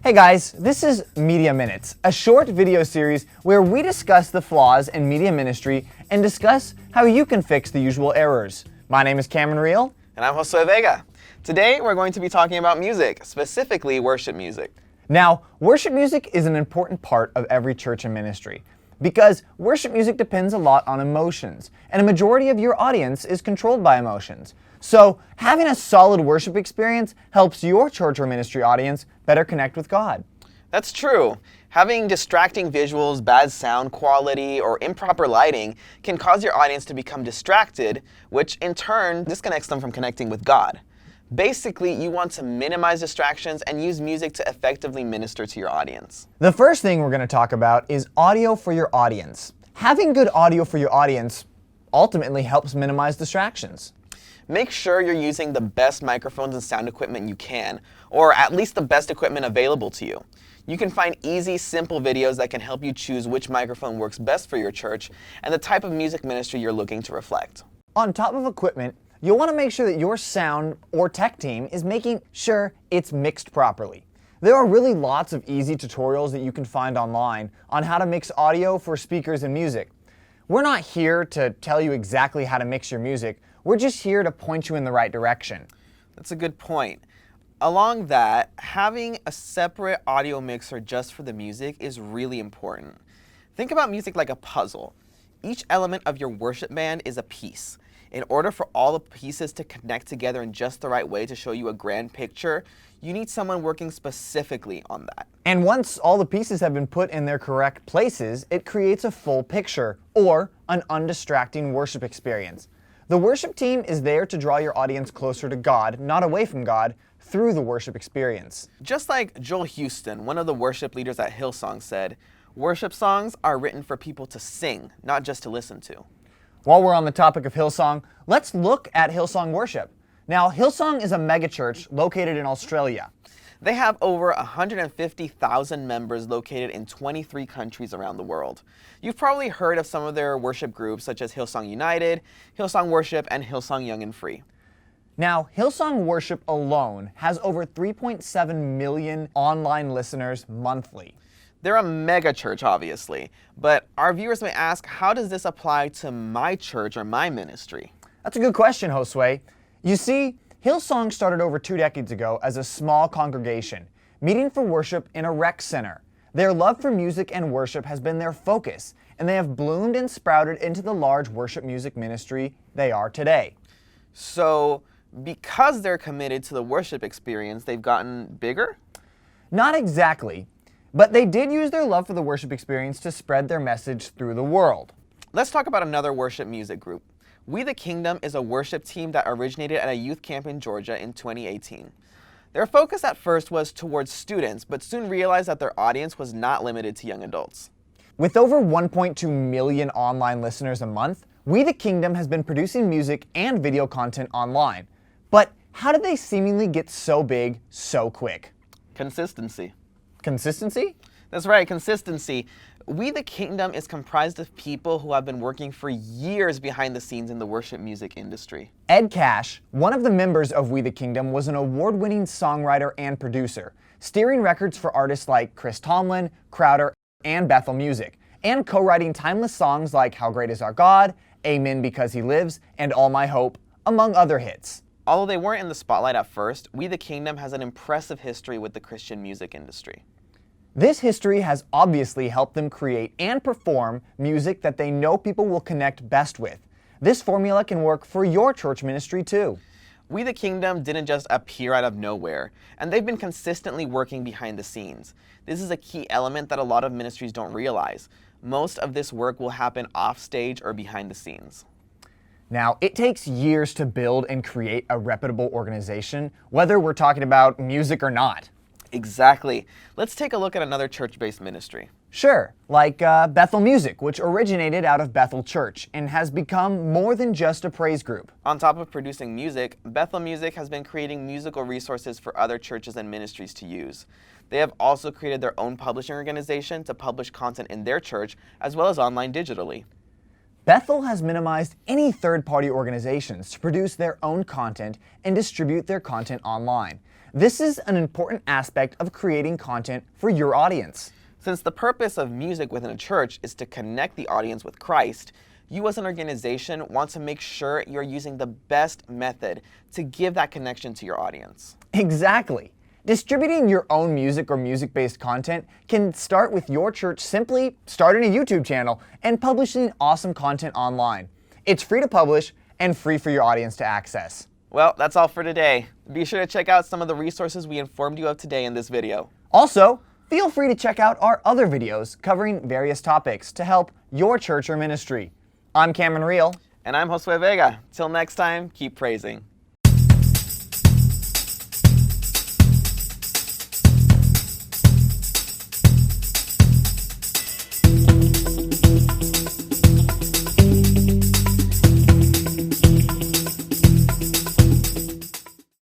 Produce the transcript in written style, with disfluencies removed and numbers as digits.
Hey guys, this is Media Minutes, a short video series where we discuss the flaws in media ministry and discuss how you can fix the usual errors. My name is Cameron Reel. And I'm Jose Vega. Today we're going to be talking about music, specifically worship music. Now, worship music is an important part of every church and ministry because worship music depends a lot on emotions, and a majority of your audience is controlled by emotions. So, having a solid worship experience helps your church or ministry audience better connect with God. That's true. Having distracting visuals, bad sound quality, or improper lighting can cause your audience to become distracted, which in turn disconnects them from connecting with God. Basically, you want to minimize distractions and use music to effectively minister to your audience. The first thing we're going to talk about is audio for your audience. Having good audio for your audience ultimately helps minimize distractions. Make sure you're using the best microphones and sound equipment you can, or at least the best equipment available to you. You can find easy, simple videos that can help you choose which microphone works best for your church and the type of music ministry you're looking to reflect. On top of equipment, you'll want to make sure that your sound or tech team is making sure it's mixed properly. There are really lots of easy tutorials that you can find online on how to mix audio for speakers and music. We're not here to tell you exactly how to mix your music. We're just here to point you in the right direction. That's a good point. Along that, having a separate audio mixer just for the music is really important. Think about music like a puzzle. Each element of your worship band is a piece. In order for all the pieces to connect together in just the right way to show you a grand picture, you need someone working specifically on that. And once all the pieces have been put in their correct places, it creates a full picture, or an undistracting worship experience. The worship team is there to draw your audience closer to God, not away from God, through the worship experience. Just like Joel Houston, one of the worship leaders at Hillsong, said, "Worship songs are written for people to sing, not just to listen to." While we're on the topic of Hillsong, let's look at Hillsong Worship. Now, Hillsong is a megachurch located in Australia. They have over 150,000 members located in 23 countries around the world. You've probably heard of some of their worship groups such as Hillsong United, Hillsong Worship, and Hillsong Young and Free. Now, Hillsong Worship alone has over 3.7 million online listeners monthly. They're a mega church, obviously, but our viewers may ask, how does this apply to my church or my ministry? That's a good question, Josue. You see, Hillsong started over 2 decades ago as a small congregation, meeting for worship in a rec center. Their love for music and worship has been their focus, and they have bloomed and sprouted into the large worship music ministry they are today. So, because they're committed to the worship experience, they've gotten bigger? Not exactly, but they did use their love for the worship experience to spread their message through the world. Let's talk about another worship music group. We the Kingdom is a worship team that originated at a youth camp in Georgia in 2018. Their focus at first was towards students, but soon realized that their audience was not limited to young adults. With over 1.2 million online listeners a month, We the Kingdom has been producing music and video content online. But how did they seemingly get so big so quick? Consistency. Consistency? That's right, consistency. We the Kingdom is comprised of people who have been working for years behind the scenes in the worship music industry. Ed Cash, one of the members of We the Kingdom, was an award-winning songwriter and producer, steering records for artists like Chris Tomlin, Crowder, and Bethel Music, and co-writing timeless songs like How Great Is Our God, Amen Because He Lives, and All My Hope, among other hits. Although they weren't in the spotlight at first, We the Kingdom has an impressive history with the Christian music industry. This history has obviously helped them create and perform music that they know people will connect best with. This formula can work for your church ministry too. We the Kingdom didn't just appear out of nowhere, and they've been consistently working behind the scenes. This is a key element that a lot of ministries don't realize. Most of this work will happen off stage or behind the scenes. Now, it takes years to build and create a reputable organization, whether we're talking about music or not. Exactly. Let's take a look at another church-based ministry. Sure, like Bethel Music, which originated out of Bethel Church and has become more than just a praise group. On top of producing music, Bethel Music has been creating musical resources for other churches and ministries to use. They have also created their own publishing organization to publish content in their church, as well as online digitally. Bethel has minimized any third-party organizations to produce their own content and distribute their content online. This is an important aspect of creating content for your audience. Since the purpose of music within a church is to connect the audience with Christ, you as an organization want to make sure you're using the best method to give that connection to your audience. Exactly. Distributing your own music or music-based content can start with your church simply starting a YouTube channel and publishing awesome content online. It's free to publish and free for your audience to access. Well, that's all for today. Be sure to check out some of the resources we informed you of today in this video. Also, feel free to check out our other videos covering various topics to help your church or ministry. I'm Cameron Reel. And I'm Josue Vega. Till next time, keep praising.